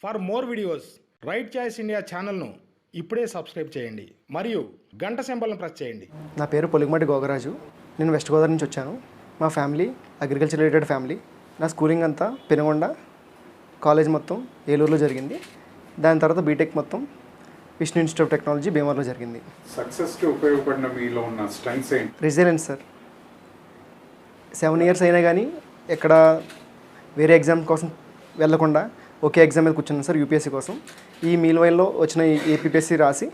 For more videos right choice India ఛానల్ను ఇప్పుడే subscribe చేయండి మరియు గంట సింబల్ను ప్రెస్ చేయండి. నా పేరు పొలిగమటి గోగరాజు. నేను వెస్ట్ గోదావరి నుంచి వచ్చాను. మా ఫ్యామిలీ అగ్రికల్చర్ రిలేటెడ్ ఫ్యామిలీ. నా స్కూలింగ్ అంతా పెనుగొండ, కాలేజ్ మొత్తం ఏలూరులో జరిగింది. దాని తర్వాత బీటెక్ మొత్తం విష్ణు ఇన్స్టిట్యూట్ ఆఫ్ టెక్నాలజీ భీమవరంలో జరిగింది. సక్సెస్కి ఉపయోగపడిన మీలో ఉన్న స్ట్రెంగ్స్ ఏంటి? Resilience sir. 7 years అయినా కానీ ఎక్కడ వేరే ఎగ్జామ్ కోసం వెళ్ళకుండా ఒకే ఎగ్జామ్ మీద కూర్చున్నాను సార్, యూపీఎస్సీ కోసం. ఈ మీల్ వైల్లో వచ్చిన ఏపీపీఎస్సీ రాసి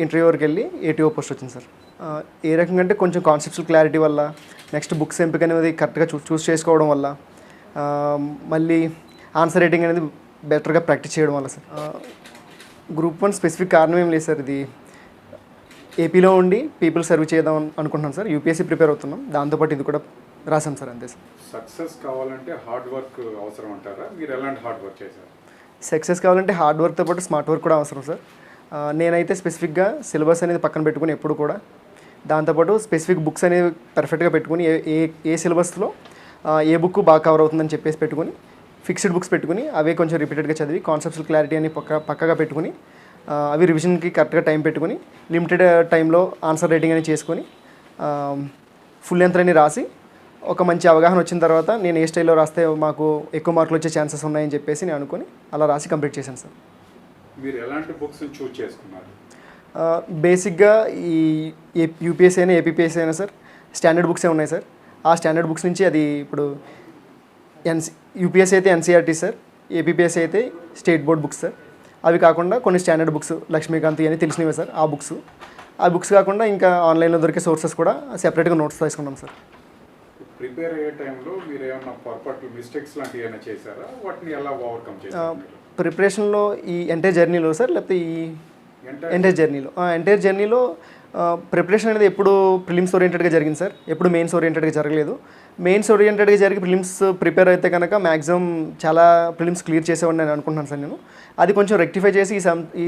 ఇంటర్వ్యూ వరకు వెళ్ళి ఏటీఓ పోస్ట్ వచ్చింది సార్. ఏ రకంగా అంటే కొంచెం కాన్సెప్చువల్ క్లారిటీ వల్ల, నెక్స్ట్ బుక్స్ ఎంపిక అనేది కరెక్ట్గా చూస్ చేసుకోవడం వల్ల, మళ్ళీ ఆన్సర్ రైటింగ్ అనేది బెటర్గా ప్రాక్టీస్ చేయడం వల్ల సార్. గ్రూప్ 1 స్పెసిఫిక్ కారణం ఏం లేదు సార్. ఇది ఏపీలో ఉండి పీపుల్ సర్వ్ చేద్దాం అనుకుంటున్నాం సార్. యూపీఎస్సీ ప్రిపేర్ అవుతున్నాం, దాంతోపాటు ఇది కూడా రాసాం సార్, అంతే సార్. సక్సెస్ కావాలంటే హార్డ్ వర్క్ అవసరం అంటారా? మీరు ఎలాంటి హార్డ్ వర్క్ చేశారు? సక్సెస్ కావాలంటే హార్డ్ వర్క్తో పాటు స్మార్ట్ వర్క్ కూడా అవసరం సార్. నేనైతే స్పెసిఫిక్గా సిలబస్ అనేది పక్కన పెట్టుకుని ఎప్పుడు కూడా, దాంతోపాటు స్పెసిఫిక్ బుక్స్ అనేవి పర్ఫెక్ట్గా పెట్టుకుని ఏ సిలబస్లో ఏ బుక్ బాగా కవర్ అవుతుందని చెప్పేసి పెట్టుకుని ఫిక్స్డ్ బుక్స్ పెట్టుకుని అవే కొంచెం రిపీటెడ్గా చదివి కాన్సెప్చువల్ క్లారిటీ అని పక్కగా పెట్టుకుని అవి రివిజన్కి కరెక్ట్గా టైం పెట్టుకుని లిమిటెడ్ టైంలో ఆన్సర్ రైటింగ్ అని చేసుకొని ఫుల్ లెంత్ అని రాసి ఒక మంచి అవగాహన వచ్చిన తర్వాత నేను ఏ స్టైల్లో రాస్తే మాకు ఎక్కువ మార్కులు వచ్చే ఛాన్సెస్ ఉన్నాయని చెప్పేసి నేను అనుకుని అలా రాసి కంప్లీట్ చేశాను సార్. మీరు ఎలాంటి బుక్స్ చూస్ చేసుకున్నారు? బేసిక్గా ఈ యూపీఎస్సీ అయినా ఏపీపీఎస్సీ అయినా సార్ స్టాండర్డ్ బుక్సే ఉన్నాయి సార్. ఆ స్టాండర్డ్ బుక్స్ నుంచి అది ఇప్పుడు యూపీఎస్సీ అయితే ఎన్సీఆర్టీ సార్, ఏపీపీఎస్సీ అయితే స్టేట్ బోర్డ్ బుక్స్ సార్. అవి కాకుండా కొన్ని స్టాండర్డ్ బుక్స్ లక్ష్మీకాంత్ అని తెలిసినవి సార్. ఆ బుక్స్ కాకుండా ఇంకా ఆన్లైన్లో దొరికే సోర్సెస్ కూడా సెపరేట్గా నోట్స్ తీసుకున్నాం సార్. ప్రిపేర్ అయ్యే టైంలో మీరు ఏమైనా పొరపాట్లు మిస్టేక్స్ లాంటివి ఏమైనా చేశారా? వాటిని ఎలా ఓవర్కమ్ చేశారు? ప్రిపరేషన్లో ఈ ఎంటైర్ జర్నీలో సార్, లేకపోతే ఈ ఎంటైర్ జర్నీలో ప్రిపరేషన్ అనేది ఎప్పుడు ప్రిలిమ్స్ ఓరియంటెడ్గా జరిగింది సార్, ఎప్పుడు మెయిన్స్ ఓరియంటెడ్గా జరగలేదు. మెయిన్స్ ఓరియంటెడ్గా జరిగి ప్రిలిమ్స్ ప్రిపేర్ అయితే కనుక మ్యాక్సిమం చాలా ప్రిలిమ్స్ క్లియర్ చేసేవాడిని నేను అనుకుంటున్నాను సార్. నేను అది కొంచెం రెక్టిఫై చేసి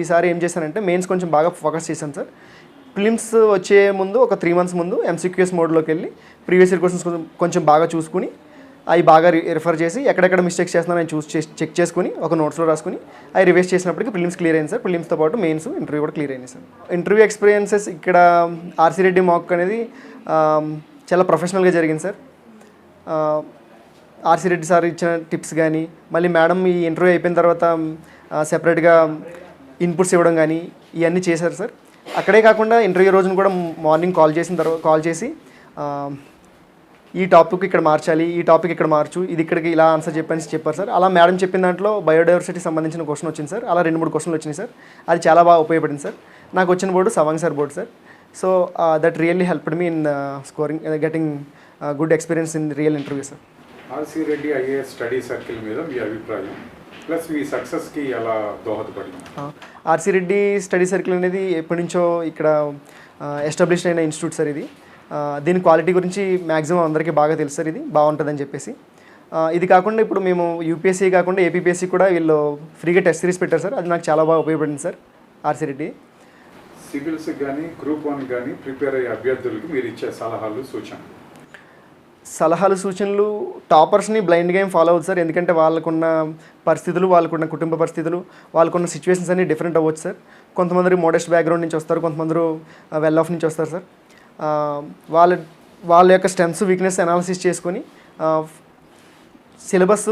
ఈసారి ఏం చేశానంటే మెయిన్స్ కొంచెం బాగా ఫోకస్ చేశాను సార్. ప్రిలిమ్స్ వచ్చే ముందు ఒక 3 months ముందు ఎంసీక్యూఎస్ మోడ్లోకి వెళ్ళి ప్రీవియస్ ఇయర్ క్వశ్చన్స్ కొంచెం బాగా చూసుకుని అవి బాగా రిఫర్ చేసి ఎక్కడెక్కడ మిస్టేక్స్ చేస్తున్నారో నేను చెక్ చేసుకుని ఒక నోట్స్లో రాసుకుని అవి రివైజ్ చేసినప్పటికీ ప్రిలిమ్స్ క్లియర్ అయింది సార్. ప్రిలిమ్స్తో పాటు మెయిన్స్ ఇంటర్వ్యూ కూడా క్లియర్ అయింది సార్. ఇంటర్వ్యూ ఎక్స్పీరియన్సెస్ ఇక్కడ ఆర్సీ రెడ్డి మాక్ అనేది చాలా ప్రొఫెషనల్గా జరిగింది సార్. ఆర్సీ రెడ్డి సార్ ఇచ్చిన టిప్స్ కానీ, మళ్ళీ మేడం ఈ ఇంటర్వ్యూ అయిపోయిన తర్వాత సెపరేట్గా ఇన్పుట్స్ ఇవ్వడం కానీ ఇవన్నీ చేశారు సార్. అక్కడే కాకుండా ఇంటర్వ్యూ రోజున కూడా మార్నింగ్ కాల్ చేసి ఈ టాపిక్ ఇక్కడ మార్చాలి, ఈ టాపిక్ ఇక్కడ మార్చు, ఇది ఇక్కడికి ఇలా ఆన్సర్ చెప్పారు సార్. అలా మేడం చెప్పిన దాంట్లో బయోడైవర్సిటీ సంబంధించిన క్వశ్చన్ వచ్చింది సార్. అలా 2-3 క్వశ్చన్లు వచ్చినాయి సార్. అది చాలా బాగా ఉపయోగపడింది సార్. నాకు వచ్చిన board Sawang sir board sir. So that really helped me in scoring getting good experience in real interview sir. RC Reddy IAS study circle మీద మీ అభిప్రాయం ప్లస్ మీ సక్సెస్కి ఎలా దోహదపడింది? ఆర్సీ రెడ్డి స్టడీ సర్కిల్ అనేది ఎప్పటి నుంచో ఇక్కడ ఎస్టాబ్లిష్డ్ అయిన ఇన్స్టిట్యూట్ సార్. ఇది దీని క్వాలిటీ గురించి మ్యాక్సిమం అందరికీ బాగా తెలుసు సార్. ఇది బాగుంటుందని చెప్పేసి ఇది కాకుండా ఇప్పుడు మేము యూపీఎస్సీ కాకుండా ఏపీపీఎస్సీ కూడా వీళ్ళు ఫ్రీగా టెస్ట్ సిరీస్ పెట్టారు సార్. అది నాకు చాలా బాగా ఉపయోగపడింది సార్ ఆర్సీ రెడ్డి. సివిల్స్ కానీ గ్రూప్ 1 కానీ ప్రిపేర్ అయ్యే అభ్యర్థులకి మీరు ఇచ్చే సలహాలు సూచనలు టాపర్స్ని బ్లైండ్గా ఏం ఫాలో అవుతుంది సార్. ఎందుకంటే వాళ్ళకున్న పరిస్థితులు, వాళ్ళకున్న కుటుంబ పరిస్థితులు, వాళ్ళకున్న సిచ్యువేషన్స్ అన్నీ డిఫరెంట్ అవ్వచ్చు సార్. కొంతమంది మోడెస్ట్ బ్యాక్గ్రౌండ్ నుంచి వస్తారు, కొంతమంది వెల్ ఆఫ్ నుంచి వస్తారు సార్. వాళ్ళ యొక్క స్ట్రెంగ్త్స్ వీక్నెస్ అనాలిసిస్ చేసుకొని సిలబస్,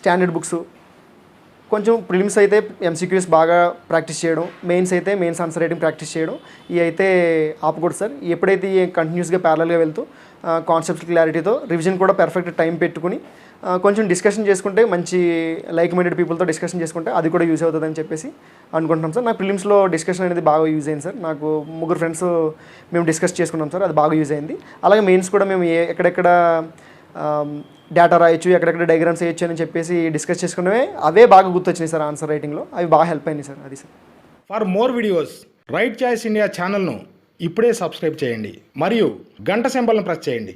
స్టాండర్డ్ బుక్స్, కొంచెం ప్రిలిమ్స్ అయితే ఎంసీక్యూస్ బాగా ప్రాక్టీస్ చేయడం, మెయిన్స్ అయితే మెయిన్స్ ఆన్సర్ రైటింగ్ ప్రాక్టీస్ చేయడం, ఇవి అయితే ఆపకూడదు సార్. ఎప్పుడైతే కంటిన్యూస్గా ప్యారల్గా వెళ్తూ కాన్సెప్ట్ క్లారిటీతో రివిజన్ కూడా పర్ఫెక్ట్ టైం పెట్టుకుని కొంచెం డిస్కషన్ చేసుకుంటే, మంచి లైక్ మైండెడ్ పీపుల్తో డిస్కషన్ చేసుకుంటే అది కూడా యూజ్ అవుతుందని చెప్పేసి అనుకుంటున్నాం సార్. నాకు ప్రిలిమ్స్లో డిస్కషన్ అనేది బాగా యూజ్ అయింది సార్. నాకు 3 ఫ్రెండ్స్ మేము డిస్కస్ చేసుకున్నాం సార్, అది బాగా యూజ్ అయింది. అలాగే మెయిన్స్ కూడా మేము ఎక్కడెక్కడ డేటా రాయొచ్చు, ఎక్కడెక్కడ డయాగ్రామ్స్ వేయచ్చు అని చెప్పేసి డిస్కస్ చేసుకున్నవే అవే బాగా గుర్తొచ్చినాయి సార్ ఆన్సర్ రైటింగ్లో. అవి బాగా హెల్ప్ అయినాయి సార్. అది sir. For more videos right choice India ఛానల్ను ఇప్పుడే సబ్స్క్రైబ్ చేయండి మరియు గంట సింబల్ను ప్రెస్ చేయండి.